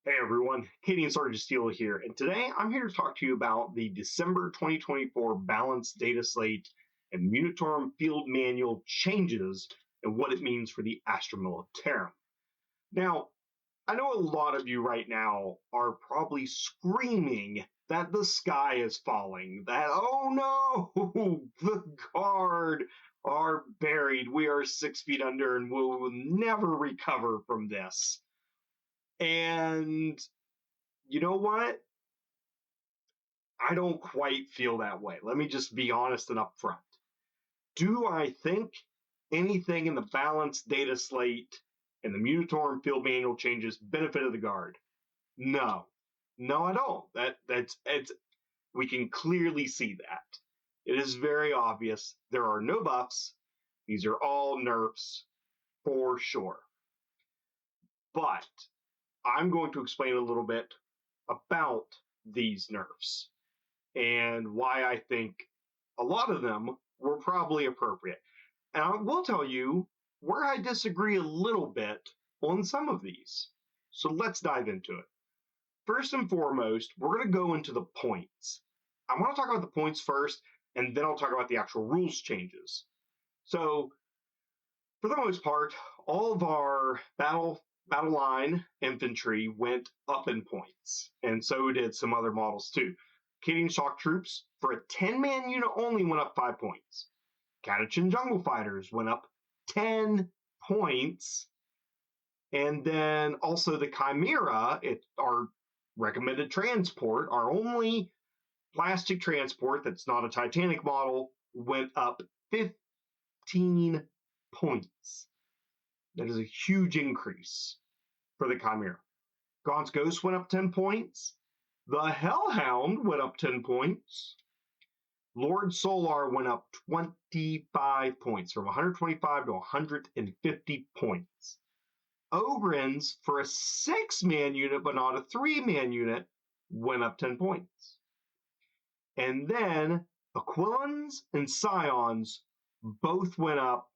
Hey everyone, Katie and Sergeant Steele here, and today I'm here to talk to you about the December 2024 Balanced Data Slate and Munitorum Field Manual changes and what it means for the Astra Militarum. Now, I know a lot of you right now are probably screaming that the sky is falling, that, oh no, the guard are buried, we are 6 feet under, and we'll never recover from this. And you know what? I don't quite feel that way. Let me just be honest and upfront. Do I think anything in the balanced data slate and the Munitorum field manual changes benefited the guard? No. No, I don't. That's it's we can clearly see that. It is very obvious. There are no buffs. These are all nerfs for sure. But I'm going to explain a little bit about these nerfs and why I think a lot of them were probably appropriate. And I will tell you where I disagree a little bit on some of these. So let's dive into it. First and foremost, we're going to go into the points. I want to talk about the points first, and then I'll talk about the actual rules changes. So, for the most part, all of our battle line infantry went up in points, and so did some other models too. Canadian shock troops for a 10-man unit only went up 5 points. Catachan jungle fighters went up 10 points. And then also the Chimera, our recommended transport, our only plastic transport that's not a Titanic model, went up 15 points. That is a huge increase for the Chimera. Gaunt's Ghost went up 10 points. The Hellhound went up 10 points. Lord Solar went up 25 points, from 125 to 150 points. Ogren's, for a 6-man unit, but not a 3-man unit, went up 10 points. And then Aquilans and Scions both went up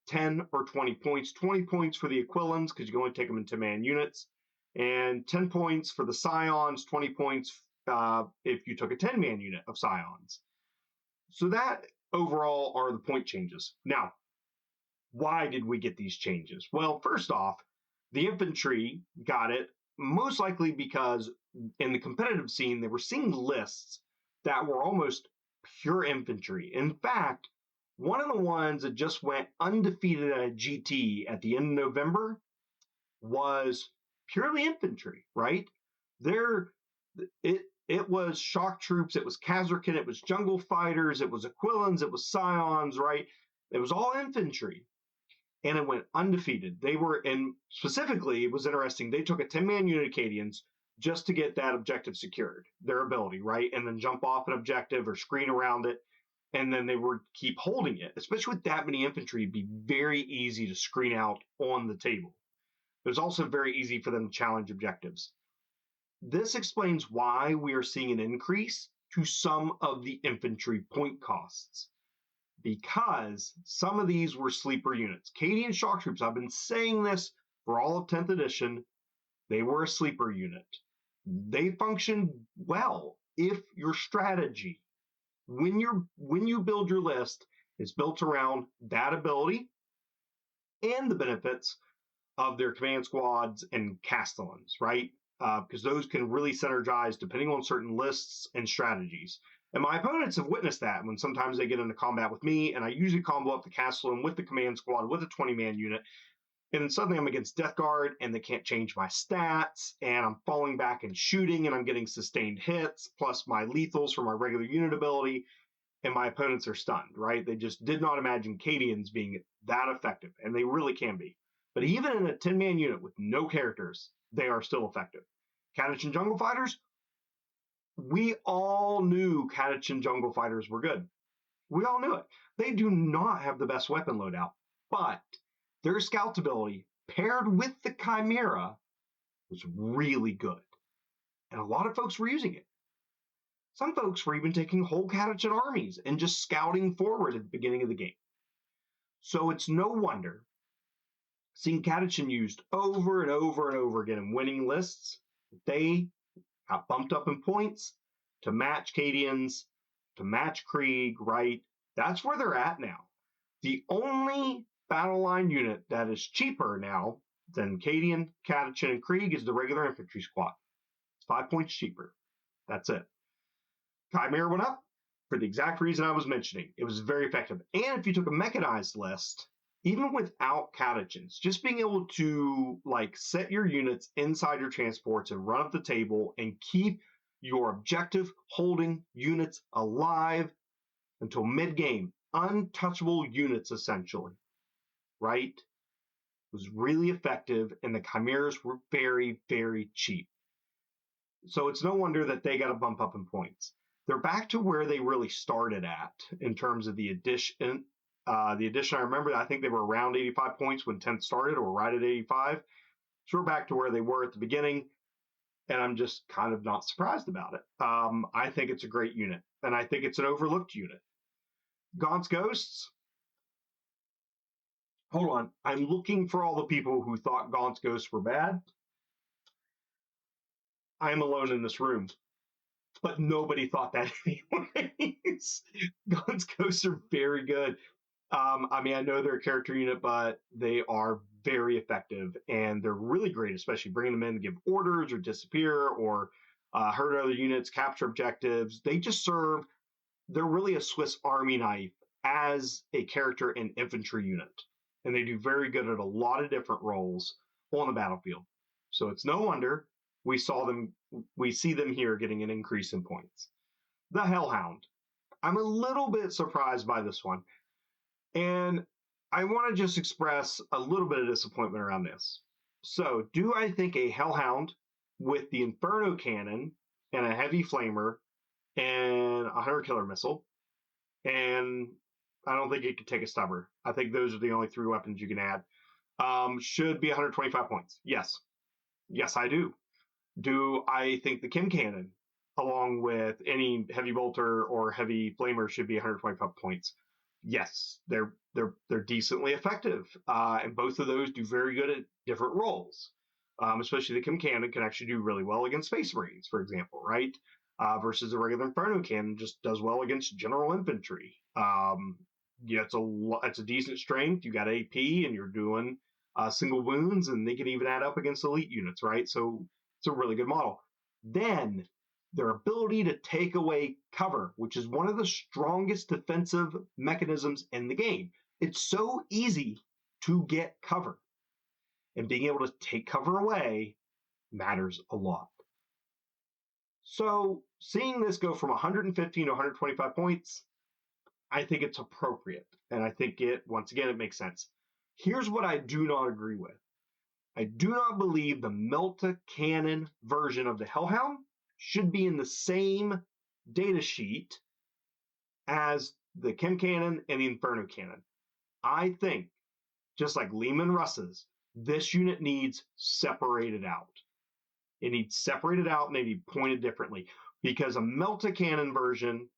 10 or 20 points. 20 points for the Aquilans, because you can only take them in 10-man units, and 10 points for the Scions, 20 points if you took a 10-man unit of Scions. So that overall are the point changes. Now, why did we get these changes? Well, first off, the infantry got it most likely because in the competitive scene, they were seeing lists that were almost pure infantry. In fact, one of the ones that just went undefeated at a GT at the end of November was purely infantry, right? It was shock troops, it was Kazarkin, it was jungle fighters, it was Aquilans, it was Scions, right? It was all infantry. And it went undefeated. They were, and specifically, it was interesting, they took a 10-man unit of Acadians just to get that objective secured, their ability, right? And then jump off an objective or screen around it, and then they would keep holding it. Especially with that many infantry, it'd be very easy to screen out on the table. It was also very easy for them to challenge objectives. This explains why we are seeing an increase to some of the infantry point costs, because some of these were sleeper units. Acadian shock troops, I've been saying this for all of 10th edition, they were a sleeper unit. They function well if your strategy, when you build your list, is built around that ability and the benefits of their command squads and castellans, right? Because those can really synergize depending on certain lists and strategies. And my opponents have witnessed that when sometimes they get into combat with me, and I usually combo up the castellan with the command squad with a 20-man unit, and then suddenly I'm against Death Guard, and they can't change my stats, and I'm falling back and shooting, and I'm getting sustained hits, plus my lethals for my regular unit ability, and my opponents are stunned, right? They just did not imagine Cadians being that effective, and they really can be. But even in a 10-man unit with no characters, they are still effective. Catachan Jungle Fighters, we all knew Catachan Jungle Fighters were good. We all knew it. They do not have the best weapon loadout, but their scout ability paired with the Chimera was really good. And a lot of folks were using it. Some folks were even taking whole Catachan armies and just scouting forward at the beginning of the game. So it's no wonder seeing Catachan used over and over and over again in winning lists They got bumped up in points to match Cadians, to match Krieg, right? That's where they're at now. The only battle line unit that is cheaper now than Cadian, Catachin, and Krieg is the regular infantry squad. It's 5 points cheaper. That's it. Chimera went up for the exact reason I was mentioning. It was very effective. And if you took a mechanized list, even without catechins, just being able to like set your units inside your transports and run up the table and keep your objective holding units alive until mid-game, untouchable units essentially, right? It was really effective, and the chimeras were very, very cheap. So it's no wonder that they got a bump up in points. They're back to where they really started at in terms of the addition. I remember, I think they were around 85 points when 10th started, or right at 85. So we're back to where they were at the beginning, and I'm just kind of not surprised about it. I think it's a great unit, and I think it's an overlooked unit. Gaunt's Ghosts. Hold on. I'm looking for all the people who thought Gaunt's Ghosts were bad. I am alone in this room. But nobody thought that anyways. Gaunt's Ghosts are very good. I mean, I know they're a character unit, but they are very effective, and they're really great, especially bringing them in to give orders or disappear or hurt other units, capture objectives. They just serve, they're really a Swiss Army knife as a character and infantry unit. And they do very good at a lot of different roles on the battlefield. So it's no wonder we see them here getting an increase in points. The Hellhound. I'm a little bit surprised by this one. And I want to just express a little bit of disappointment around this. So, do I think a Hellhound with the Inferno Cannon and a Heavy Flamer and a Hunter Killer Missile, and I don't think it could take a Stubber. I think those are the only 3 weapons you can add. Should be 125 points. Yes. Yes, I do. Do I think the Kim Cannon, along with any Heavy Bolter or Heavy Flamer, should be 125 points? Yes, they're decently effective, and both of those do very good at different roles. Especially the Kim Cannon can actually do really well against Space Marines, for example, right? Versus the regular Inferno Cannon just does well against general infantry. Yeah, it's a decent strength. You got AP, and you're doing single wounds, and they can even add up against elite units, right? So it's a really good model. Then their ability to take away cover, which is one of the strongest defensive mechanisms in the game. It's so easy to get cover, and being able to take cover away matters a lot. So seeing this go from 115 to 125 points, I think it's appropriate. And I think once again, it makes sense. Here's what I do not agree with. I do not believe the Melta Cannon version of the Hellhound should be in the same data sheet as the Kim Cannon and the Inferno Cannon. I think, just like Lehman Russ's, this unit needs separated out. It needs separated out and maybe pointed differently, because a Melta Cannon version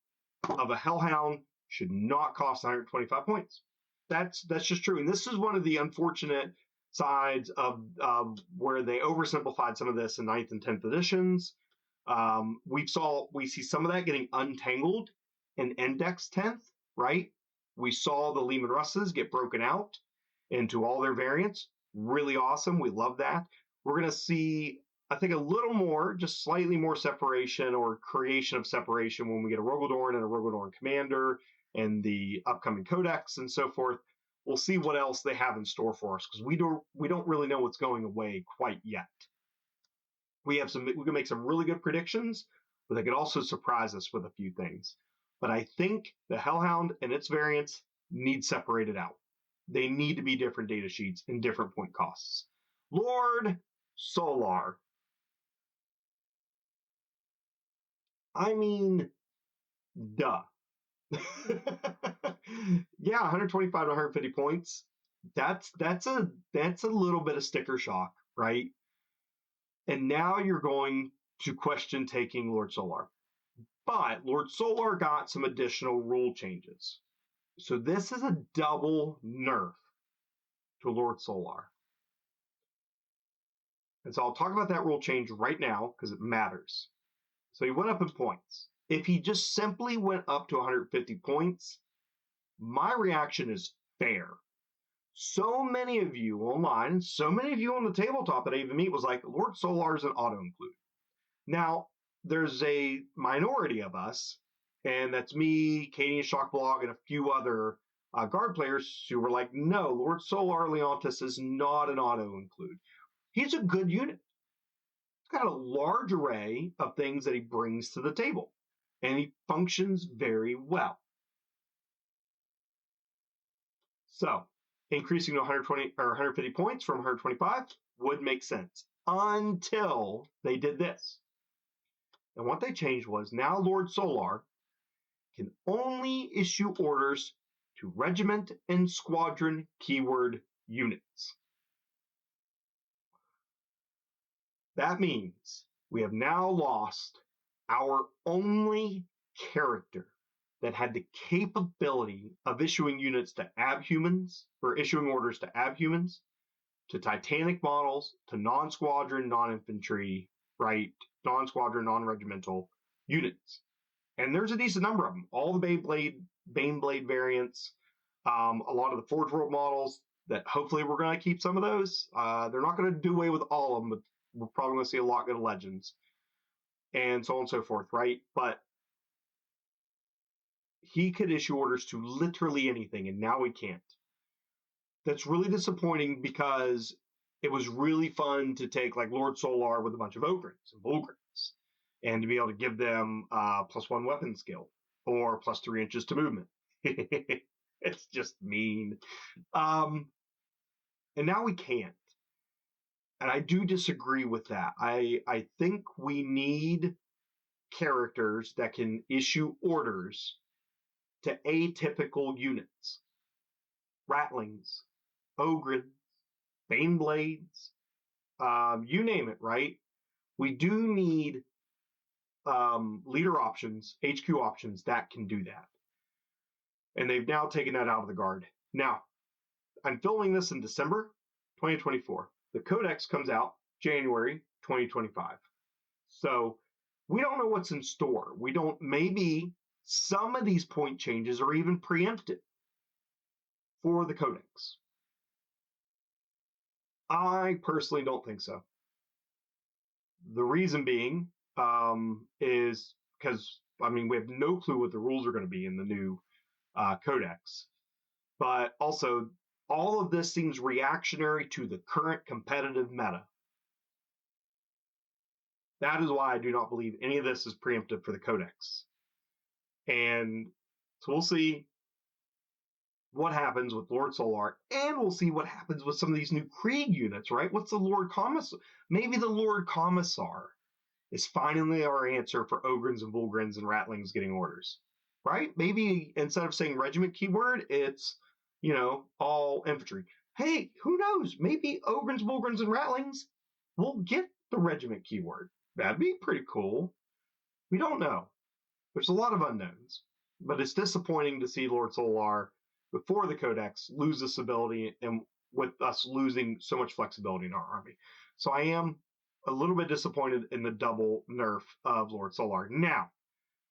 of a Hellhound should not cost 125 points. That's just true. And this is one of the unfortunate sides of where they oversimplified some of this in 9th and 10th editions. We see some of that getting untangled in Index 10th, right? We saw the Lehman Russes get broken out into all their variants. Really awesome. We love that. We're going to see, I think, a little more, just slightly more separation or creation of separation when we get a Rogaldorn and a Rogaldorn Commander and the upcoming Codex and so forth. We'll see what else they have in store for us, because we don't really know what's going away quite yet. We can make some really good predictions, but they could also surprise us with a few things. But I think the Hellhound and its variants need separated out. They need to be different data sheets and different point costs. Lord Solar. I mean, duh. Yeah, 125 to 150 points. That's a little bit of sticker shock, right? And now you're going to question taking Lord Solar. But Lord Solar got some additional rule changes. So this is a double nerf to Lord Solar. And so I'll talk about that rule change right now because it matters. So he went up in points. If he just simply went up to 150 points, my reaction is fair. So many of you online, so many of you on the tabletop that I even meet was like, Lord Solar is an auto include. Now, there's a minority of us, and that's me, Katie and Shockblog, and a few other guard players who were like, no, Lord Solar Leontis is not an auto include. He's a good unit. He's got a large array of things that he brings to the table, and he functions very well. So, increasing to 120 or 150 points from 125 would make sense until they did this. And what they changed was now Lord Solar can only issue orders to regiment and squadron keyword units. That means we have now lost our only character that had the capability of issuing units to abhumans, or issuing orders to abhumans, to Titanic models, to non-squadron, non-infantry, right? Non-squadron, non-regimental units. And there's a decent number of them. All the Baneblade variants, a lot of the Forge World models that hopefully we're going to keep some of those. They're not going to do away with all of them, but we're probably going to see a lot of Legends and so on and so forth, right? But he could issue orders to literally anything, and now we can't. That's really disappointing because it was really fun to take like Lord Solar with a bunch of Ogrins and Volgrins and to be able to give them +1 weapon skill or +3 inches to movement. It's just mean. And now we can't. And I do disagree with that. I think we need characters that can issue orders to atypical units. Ratlings, Ogrins, Baneblades, you name it, right? We do need leader options, HQ options that can do that. And they've now taken that out of the guard. Now, I'm filming this in December 2024. The Codex comes out January 2025. So we don't know what's in store. We don't, maybe some of these point changes are even preempted for the Codex. I personally don't think so. The reason being is because, I mean, we have no clue what the rules are going to be in the new Codex. But also, all of this seems reactionary to the current competitive meta. That is why I do not believe any of this is preemptive for the Codex. And so we'll see what happens with Lord Solar, and we'll see what happens with some of these new Krieg units, right? What's the Lord Commissar? Maybe the Lord Commissar is finally our answer for Ogrins and Volgrins and Ratlings getting orders, right? Maybe instead of saying regiment keyword, it's, all infantry. Hey, who knows? Maybe Ogrins, Volgrins, and Ratlings will get the regiment keyword. That'd be pretty cool. We don't know. There's a lot of unknowns, but it's disappointing to see Lord Solar before the Codex lose this ability, and with us losing so much flexibility in our army. So I am a little bit disappointed in the double nerf of Lord Solar. Now,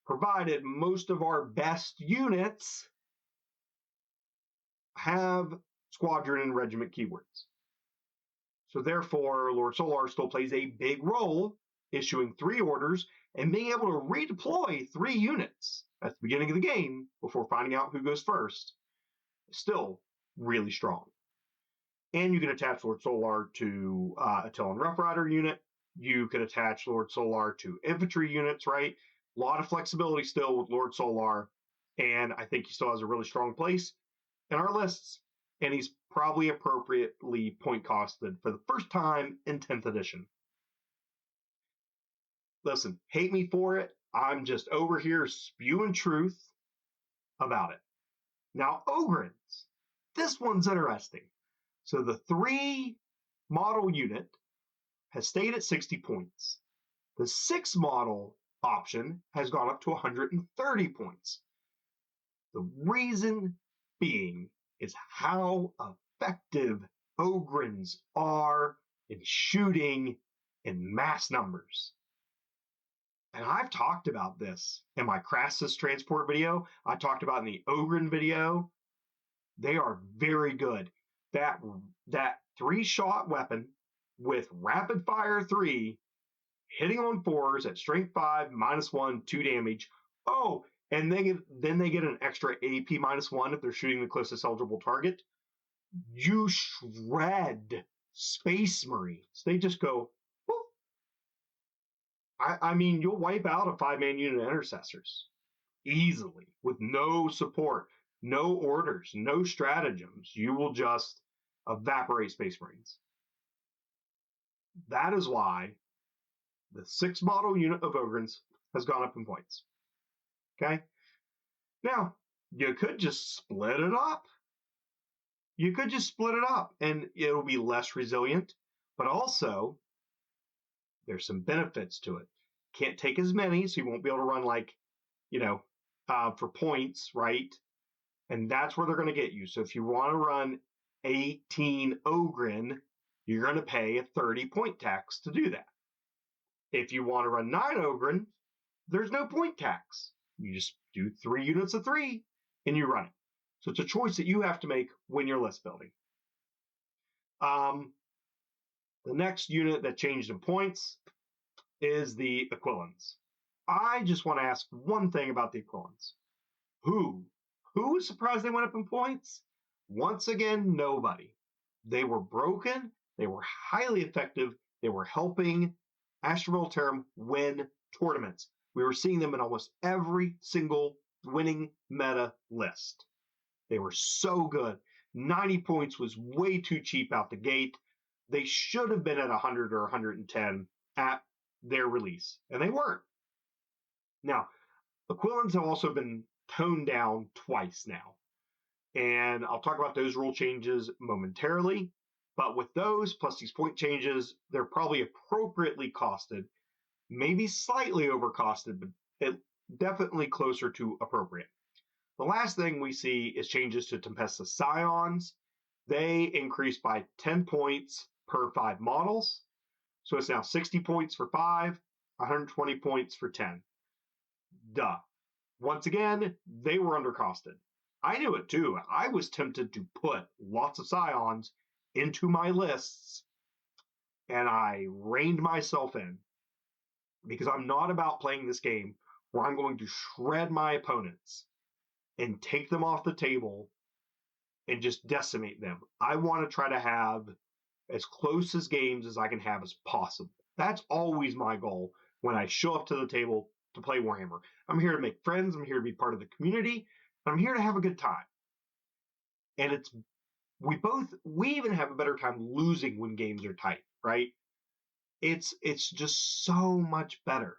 provided most of our best units have squadron and regiment keywords. So therefore, Lord Solar still plays a big role, issuing 3 orders and being able to redeploy 3 units at the beginning of the game before finding out who goes first. Still really strong. And you can attach Lord Solar to a Talon Rough Rider unit. You can attach Lord Solar to infantry units, right? A lot of flexibility still with Lord Solar. And I think he still has a really strong place in our lists. And he's probably appropriately point costed for the first time in 10th edition. Listen, hate me for it. I'm just over here spewing truth about it. Now, Ogrins. This one's interesting. So the 3 model unit has stayed at 60 points. The 6 model option has gone up to 130 points. The reason being is how effective Ogrins are and shooting in mass numbers. And I've talked about this in my Crassus transport video. I talked about in the Ogren video. They are very good. That 3-shot weapon with rapid fire 3, hitting on 4s at strength 5, -1, 2 damage. Oh, and then they get an extra AP -1 if they're shooting the closest eligible target. You shred Space Marines. They just go, whoop. I mean, you'll wipe out a 5-man unit of intercessors easily with no support, no orders, no stratagems. You will just evaporate Space Marines. That is why the 6 model unit of Ogrins has gone up in points. Okay? Now, you could just split it up. You could just split it up and it'll be less resilient, but also there's some benefits to it. Can't take as many, so you won't be able to run for points, right? And that's where they're going to get you. So if you want to run 18 Ogren, you're going to pay a 30-point tax to do that. If you want to run 9 Ogren, there's no point tax. You just do 3 units of 3 and you run it. So it's a choice that you have to make when you're list building. The next unit that changed in points is the Aquilans. I just want to ask one thing about the Aquilans. Who was surprised they went up in points? Once again, nobody. They were broken. They were highly effective. They were helping Astra Militarum win tournaments. We were seeing them in almost every single winning meta list. They were so good. 90 points was way too cheap out the gate. They should have been at 100 or 110 at their release, and they weren't. Now, Aquilans have also been toned down twice now, and I'll talk about those rule changes momentarily, but with those, plus these point changes, they're probably appropriately costed, maybe slightly overcosted, but definitely closer to appropriate. The last thing we see is changes to Tempesta Scions. They increased by 10 points per 5 models. So it's now 60 points for 5, 120 points for 10. Duh. Once again, they were undercosted. I knew it too. I was tempted to put lots of Scions into my lists, and I reined myself in because I'm not about playing this game where I'm going to shred my opponents and take them off the table and just decimate them. I want to try to have as close as games as I can have as possible. That's always my goal when I show up to the table to play Warhammer. I'm here to make friends. I'm here to be part of the community. I'm here to have a good time. And we even have a better time losing when games are tight, right? It's just so much better.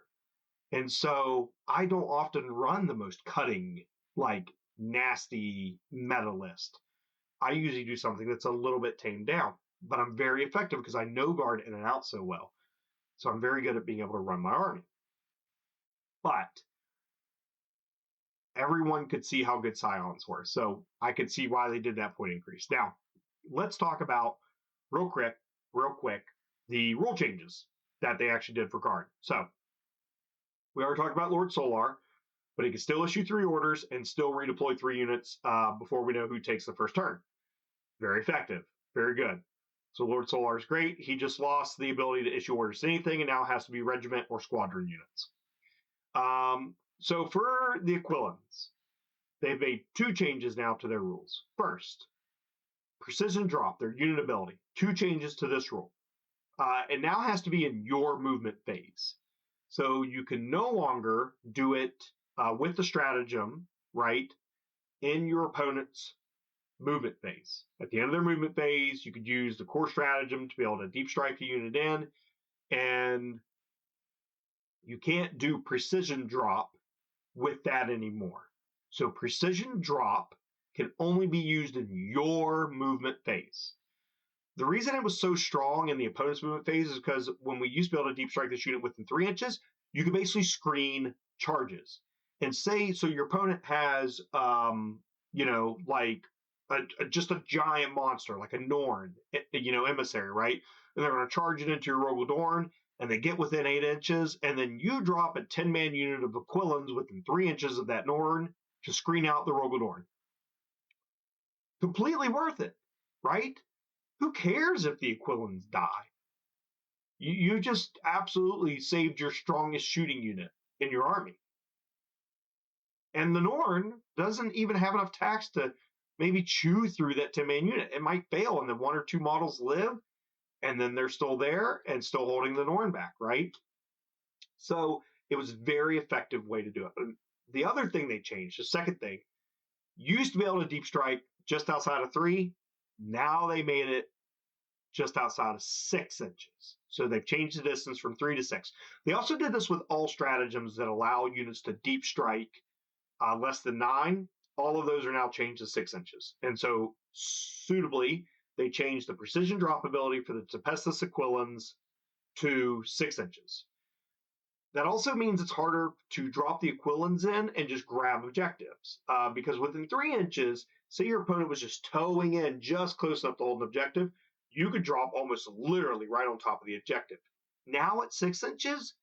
And so I don't often run the most cutting, nasty meta list. I usually do something that's a little bit tamed down, but I'm very effective because I know guard in and out so well. So I'm very good at being able to run my army. But everyone could see how good Scions were. So I could see why they did that point increase. Now, let's talk about real quick, the rule changes that they actually did for guard. So we already talked about Lord Solar, but he can still issue 3 orders and still redeploy 3 units before we know who takes the first turn. Very effective. Very good. So Lord Solar is great. He just lost the ability to issue orders to anything and now has to be regiment or squadron units. So for the Aquilans, they've made 2 changes now to their rules. First, precision drop, their unit ability. 2 changes to this rule. It now has to be in your movement phase. So you can no longer do it with the stratagem, right, in your opponent's movement phase. At the end of their movement phase, you could use the core stratagem to be able to deep strike a unit in, and you can't do precision drop with that anymore. So precision drop can only be used in your movement phase. The reason it was so strong in the opponent's movement phase is because when we used to be able to deep strike this unit within 3 inches, you could basically screen charges. And say, so your opponent has, just a giant monster like a Norn, emissary, right? And they're going to charge it into your Rogel Dorn, and they get within 8 inches, and then you drop a 10-man unit of Aquilans within 3 inches of that Norn to screen out the Rogel Dorn. Completely worth it, right? Who cares if the Aquilans die? You just absolutely saved your strongest shooting unit in your army. And the Norn doesn't even have enough tax to maybe chew through that 10-man unit. It might fail, and then 1 or 2 models live, and then they're still there and still holding the Norn back, right? So it was a very effective way to do it. The other thing they changed, the second thing, used to be able to deep strike just outside of 3. Now they made it just outside of 6 inches. So they've changed the distance from 3 to 6. They also did this with all stratagems that allow units to deep strike less than 9. All of those are now changed to 6 inches. And so suitably, they changed the precision drop ability for the Tempestus Aquilans to 6 inches. That also means it's harder to drop the Aquilans in and just grab objectives. Because within 3 inches, say your opponent was just towing in just close enough to hold an objective, you could drop almost literally right on top of the objective. Now at 6 inches,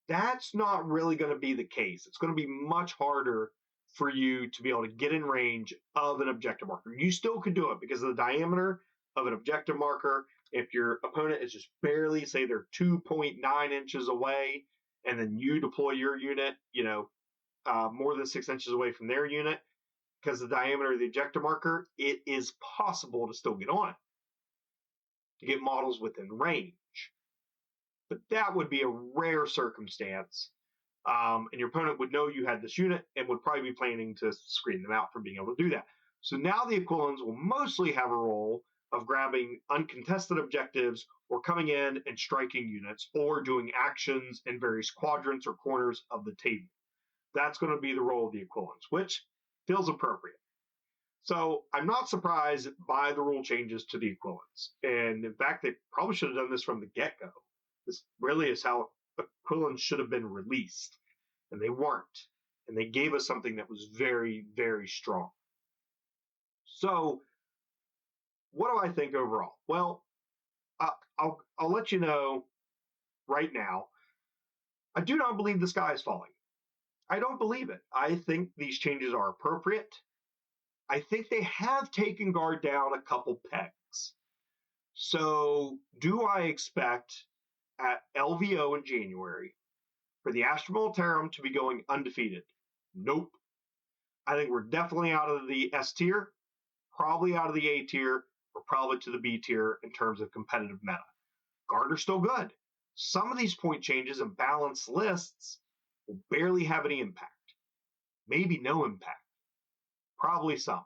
that's not really going to be the case. It's going to be much harder for you to be able to get in range of an objective marker. You still could do it because of the diameter of an objective marker. If your opponent is just barely, say they're 2.9 inches away, and then you deploy your unit, more than 6 inches away from their unit, because the diameter of the objective marker, it is possible to still get on it, to get models within range. But that would be a rare circumstance. And your opponent would know you had this unit and would probably be planning to screen them out from being able to do that. So now the Aquilans will mostly have a role of grabbing uncontested objectives or coming in and striking units or doing actions in various quadrants or corners of the table. That's going to be the role of the Aquilans, which feels appropriate. So I'm not surprised by the rule changes to the Aquilans. And in fact, they probably should have done this from the get-go. This really is how Aquilans should have been released. And they weren't. And they gave us something that was very, very strong. So what do I think overall? Well, I'll let you know right now. I do not believe the sky is falling. I don't believe it. I think these changes are appropriate. I think they have taken guard down a couple pegs. So do I expect at LVO in January for the Astra Militarum to be going undefeated? Nope. I think we're definitely out of the S tier, probably out of the A tier, or probably to the B tier in terms of competitive meta. Guard are still good. Some of these point changes and balanced lists will barely have any impact. Maybe no impact. Probably some.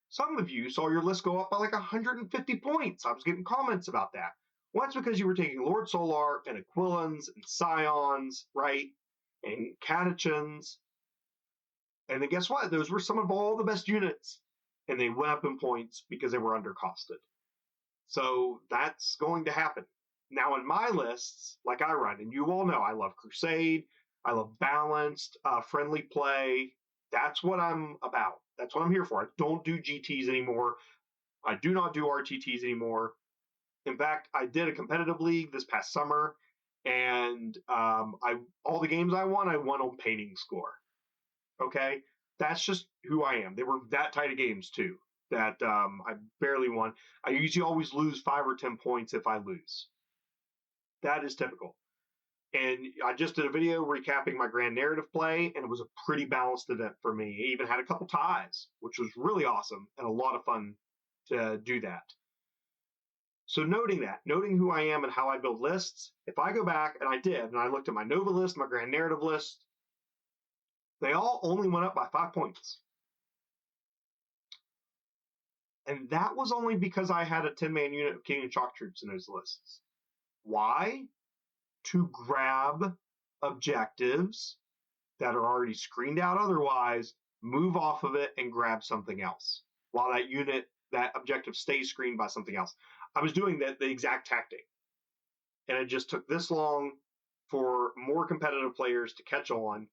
Some of you saw your list go up by like 150 points. I was getting comments about that. Well, that's because you were taking Lord Solar and Aquilans and Scions, right? And Catechins. And then guess what? Those were some of all the best units. And they went up in points because they were undercosted. So that's going to happen. Now in my lists, like I run, and you all know, I love Crusade. I love balanced, friendly play. That's what I'm about. That's what I'm here for. I don't do GTs anymore. I do not do RTTs anymore. In fact, I did a competitive league this past summer, and all the games I won on painting score. Okay? That's just who I am. They were that tight of games, too, that I barely won. I usually always lose 5 or 10 points if I lose. That is typical. And I just did a video recapping my grand narrative play, and it was a pretty balanced event for me. It even had a couple ties, which was really awesome and a lot of fun to do that. So noting who I am and how I build lists, if I go back, and I looked at my Nova list, my grand narrative list, they all only went up by 5 points. And that was only because I had a 10-man unit of King and Shock troops in those lists. Why? To grab objectives that are already screened out otherwise, move off of it and grab something else while that objective stays screened by something else. I was doing the exact tactic, and it just took this long for more competitive players to catch on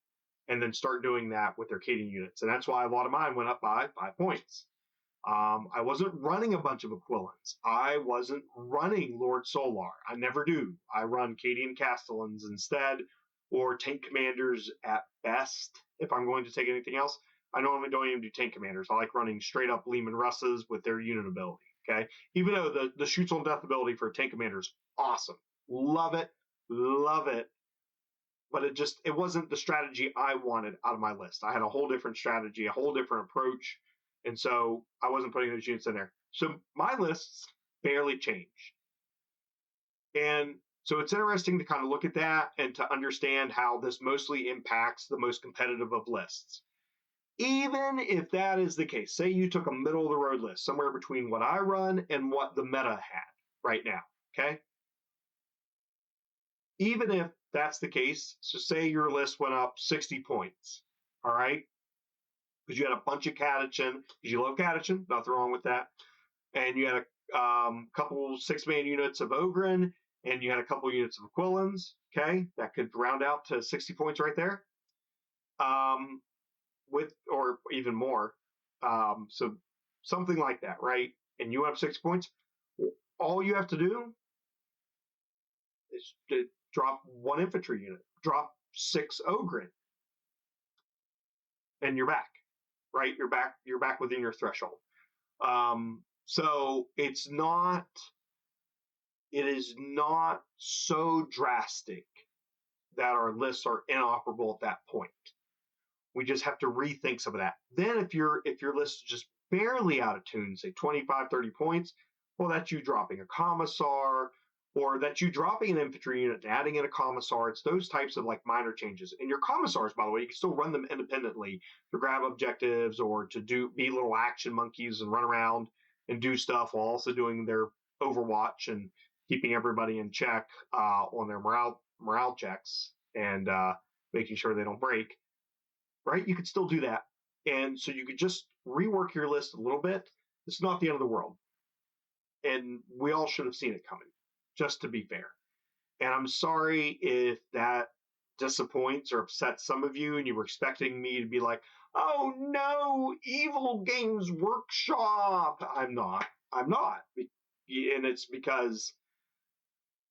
and then start doing that with their Cadian units. And that's why a lot of mine went up by 5 points. I wasn't running a bunch of Aquilans. I wasn't running Lord Solar. I never do. I run Cadian Castellans instead, or tank commanders at best if I'm going to take anything else. I normally don't even do tank commanders. I like running straight up Lehman Russes with their unit ability. Okay, even though the shoots on death ability for a tank commander is awesome, love it, love it. But it wasn't the strategy I wanted out of my list. I had a whole different strategy, a whole different approach, and so I wasn't putting those units in there. So my lists barely changed, and so it's interesting to kind of look at that and to understand how this mostly impacts the most competitive of lists. Even if that is the case, say you took a middle of the road list, somewhere between what I run and what the meta had right now, okay? Even if that's the case, so say your list went up 60 points, all right? Because you had a bunch of Catachan, because you love Catachan, nothing wrong with that. And you had a couple 6-man units of Ogren, and you had a couple units of Aquilans, okay? That could round out to 60 points right there. Or even more. So something like that, right? And you have 6 points. All you have to do is to drop 1 infantry unit, drop 6 Ogren, and you're back, right? You're back within your threshold. So it is not so drastic that our lists are inoperable at that point. We just have to rethink some of that. Then if your list is just barely out of tune, say 25, 30 points, well, that's you dropping a commissar, or that's you dropping an infantry unit and adding in a commissar. It's those types of like minor changes. And your commissars, by the way, you can still run them independently to grab objectives or to be little action monkeys and run around and do stuff while also doing their overwatch and keeping everybody in check on their morale checks and making sure they don't break. Right? You could still do that. And so you could just rework your list a little bit. It's not the end of the world. And we all should have seen it coming, just to be fair. And I'm sorry if that disappoints or upsets some of you and you were expecting me to be like, oh no, Evil Games Workshop. I'm not. And it's because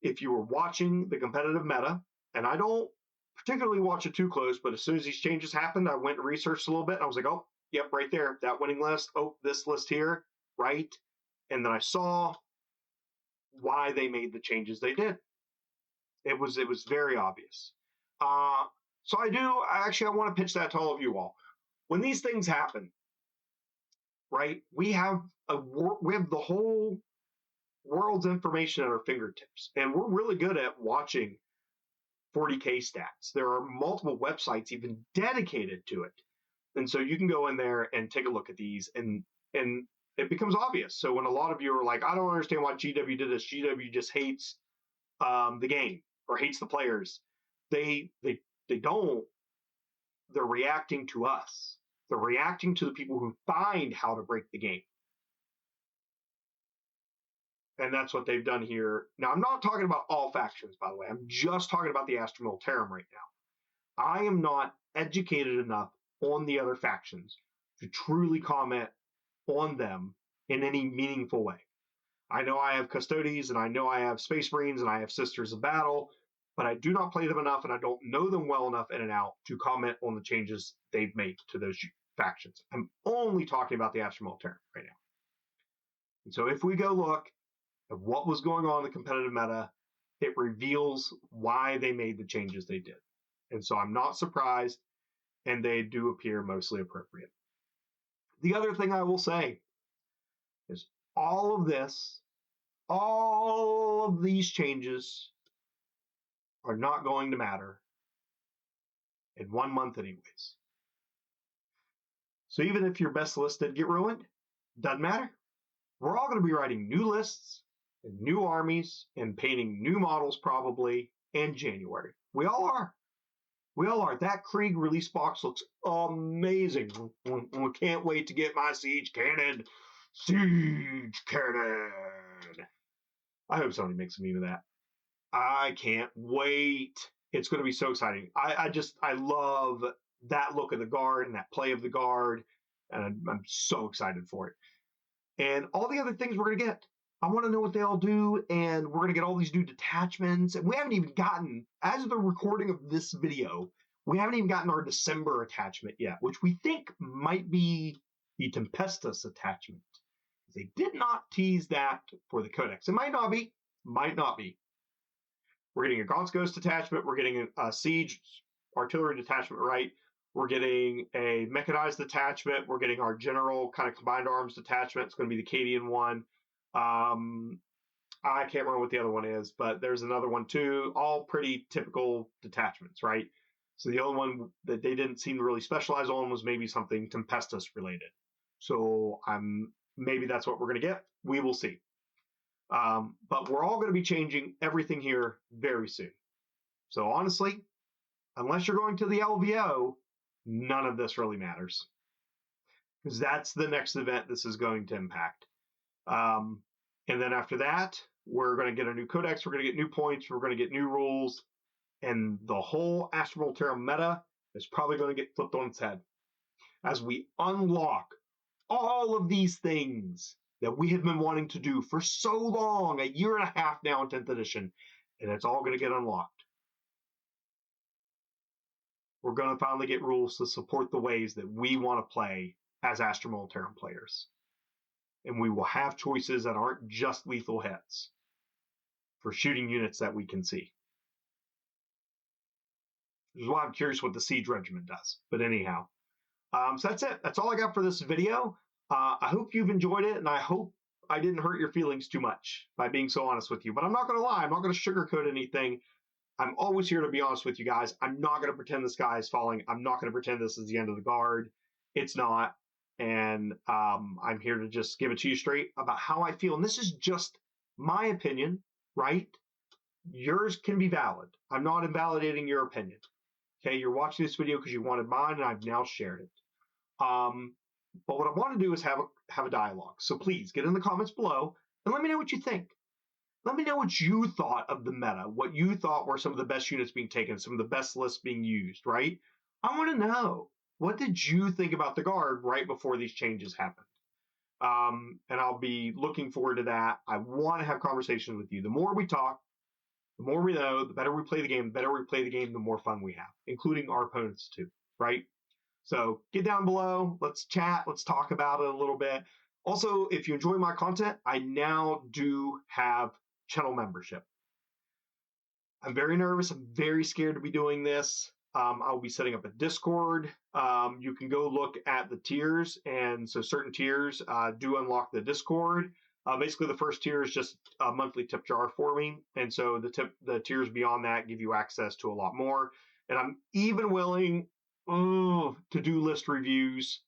if you were watching the competitive meta, and I don't particularly watch it too close, but as soon as these changes happened, I went and researched a little bit, and I was like, oh, yep, right there, that winning list. Oh, this list here, right? And then I saw why they made the changes they did. It was very obvious. So I want to pitch that to all of you all. When these things happen, right, we have the whole world's information at our fingertips, and we're really good at watching 40K stats. There are multiple websites even dedicated to it. And so you can go in there and take a look at these and it becomes obvious. So when a lot of you are like, I don't understand why GW did this, GW just hates the game or hates the players. They don't. They're reacting to us. They're reacting to the people who find how to break the game. And that's what they've done here. Now, I'm not talking about all factions, by the way. I'm just talking about the Astra Militarum right now. I am not educated enough on the other factions to truly comment on them in any meaningful way. I know I have Custodes, and I know I have Space Marines, and I have Sisters of Battle, but I do not play them enough, and I don't know them well enough in and out to comment on the changes they've made to those factions. I'm only talking about the Astra Militarum right now. And so if we go look of what was going on in the competitive meta, it reveals why they made the changes they did. And so I'm not surprised, and they do appear mostly appropriate. The other thing I will say is all of these changes are not going to matter in 1 month anyways. So even if your best list did get ruined, doesn't matter. We're all going to be writing new lists and new armies and painting new models probably in January. We all are. That Krieg release box looks amazing. We can't wait to get my siege cannon. Siege cannon. I hope somebody makes a meme of that. I can't wait. It's going to be so exciting. I love that look of the guard and that play of the guard, and I'm so excited for it. and all the other things we're going to get. I want to know what they all do, and we're going to get all these new detachments. And we haven't even gotten, as of the recording of this video, we haven't even gotten our December attachment yet, which we think might be the Tempestus attachment. They did not tease that for the Codex. It might not be. Might not be. We're getting a Gaunt's Ghost detachment. We're getting a Siege artillery detachment, right? We're getting a mechanized detachment. We're getting our general kind of combined arms detachment. It's going to be the Cadian one. I can't remember what the other one is, but there's another one too. All pretty typical detachments, right? So the only one that they didn't seem to really specialize on was maybe something Tempestus related. So maybe that's what we're going to get. We will see. But we're all going to be changing everything here very soon. So honestly, unless you're going to the LVO, none of this really matters, because that's the next event this is going to impact. And then after that, we're going to get a new codex. We're going to get new points. We're going to get new rules. And the whole Astra Militarum meta is probably going to get flipped on its head as we unlock all of these things that we have been wanting to do for so long, a year and a half now in 10th edition, and it's all going to get unlocked. We're going to finally get rules to support the ways that we want to play as Astra Militarum players. And we will have choices that aren't just lethal hits for shooting units that we can see. Which is why I'm curious what the Siege Regiment does. But anyhow, so that's it. That's all I got for this video. I hope you've enjoyed it, and I hope I didn't hurt your feelings too much by being so honest with you. But I'm not going to lie. I'm not going to sugarcoat anything. I'm always here to be honest with you guys. I'm not going to pretend the sky is falling. I'm not going to pretend this is the end of the guard. It's not. And I'm here to just give it to you straight about how I feel. And this is just my opinion, right? Yours can be valid. I'm not invalidating your opinion. Okay, you're watching this video because you wanted mine, and I've now shared it. But what I want to do is have a dialogue. So please get in the comments below and let me know what you think. Let me know what you thought of the meta, what you thought were some of the best units being taken, some of the best lists being used, right? I want to know, what did you think about the guard right before these changes happened? And I'll be looking forward to that. I want to have conversations with you. The more we talk, the more we know, the better we play the game. The better we play the game, the more fun we have, including our opponents too, right? So get down below. Let's chat. Let's talk about it a little bit. Also, if you enjoy my content, I now do have channel membership. I'm very nervous. I'm very scared to be doing this. I'll be setting up a Discord. You can go look at the tiers, and so certain tiers do unlock the Discord. Basically, the first tier is just a monthly tip jar for me, and so the tiers beyond that give you access to a lot more. And I'm even willing to do list reviews,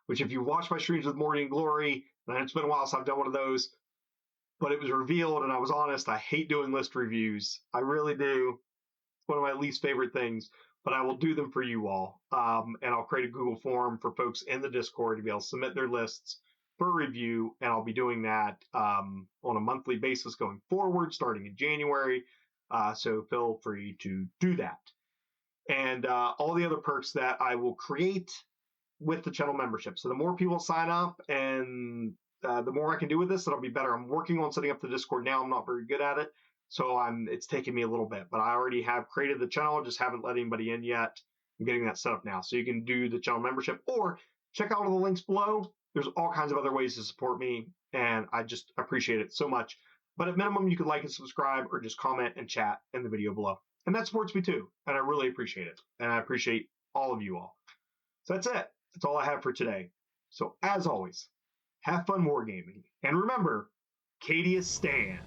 which if you watch my streams with Morty and Glory, and it's been a while since I've done one of those, but it was revealed, and I was honest, I hate doing list reviews. I really do. It's one of my least favorite things, but I will do them for you all. And I'll create a Google form for folks in the Discord to be able to submit their lists for review, and I'll be doing that on a monthly basis going forward, starting in January. So feel free to do that. And all the other perks that I will create with the channel membership. So the more people sign up and the more I can do with this, it'll be better. I'm working on setting up the Discord now. I'm not very good at it, so it's taking me a little bit. But I already have created the channel, just haven't let anybody in yet. I'm getting that set up now. So you can do the channel membership or check out all the links below. There's all kinds of other ways to support me, and I just appreciate it so much. But at minimum, you could like and subscribe or just comment and chat in the video below. And that supports me too, and I really appreciate it. And I appreciate all of you all. So that's it. That's all I have for today. So as always, have fun wargaming. And remember, Cadia stands.